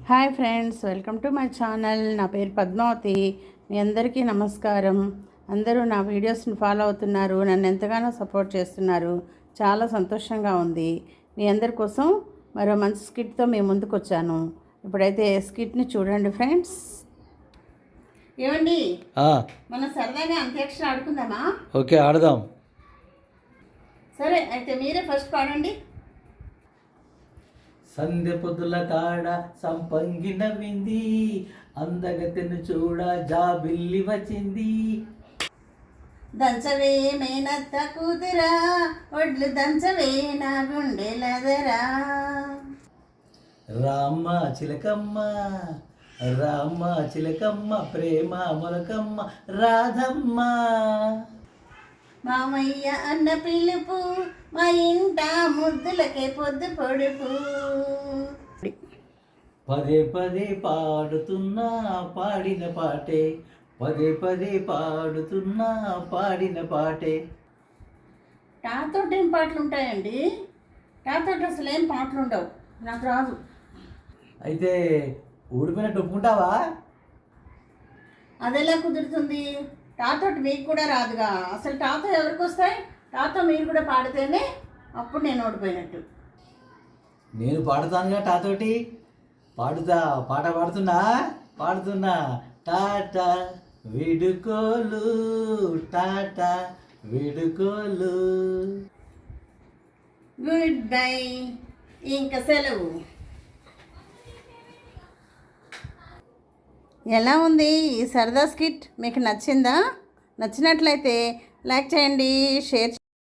Hi friends, welcome to my channel. నా పేరు పద్మావతి. మీ అందరికీ నమస్కారం. అందరూ నా వీడియోస్ని ఫాలో అవుతున్నారు, నన్ను ఎంతగానో సపోర్ట్ చేస్తున్నారు. చాలా సంతోషంగా ఉంది. మీ అందరి కోసం మరో మంచి స్కిట్తో మీ ముందుకు వచ్చాను. ఇప్పుడైతే స్కిట్ని చూడండి ఫ్రెండ్స్. ఏమండి, మనం సరదాగా అంత్యాక్షరి ఆడుకుందామా? ఓకే, ఆడదాం. సరే, అయితే మీరే ఫస్ట్ పాడండి. సంధ్య పొద్దుల కాడ సంపంగి నవ్వింది, అందగతెను చూడ జాబిల్లి వచ్చింది. దంచవే మేనత్త కూతురా, ఒడ్లు దంచవే నా గుండెలదరా. రామ్మ చిలకమ్మ రామ్మ చిలకమ్మ, ప్రేమ మొలకమ్మ రాధమ్మ. మామయ్య అన్న పిలుపు, మా ఇంట ముద్దులకే పొద్దు పొడుపు. పదే పదే పాడుతున్నా పాడిన పాటే, పదే పదే పాడుతున్నా పాడిన పాటే. టాతోటి ఏం పాటలు ఉంటాయండి? టాతోటి అసలు ఏం పాటలు ఉండవు, నాకు రాదు. అయితే ఊడిపోయినట్టు ఒప్పుకుంటావా? అదెలా కుదురుతుంది? టాతోటి మీకు కూడా రాదుగా. అసలు టాతో ఎవరికి వస్తాయి? టాతో మీరు కూడా పాడితేనే అప్పుడు నేను ఓడిపోయినట్టు. నేను పాడుతానుగా టాతోటి. పాట పాడుతున్నా టాటా విడుకోలు, టాటా విడుకోలు. గుడ్ బై, ఇంకా సెలవు. ఎలా ఉంది ఈ సరదా స్కిట్? మీకు నచ్చిందా? నచ్చినట్లయితే లైక్ చేయండి, షేర్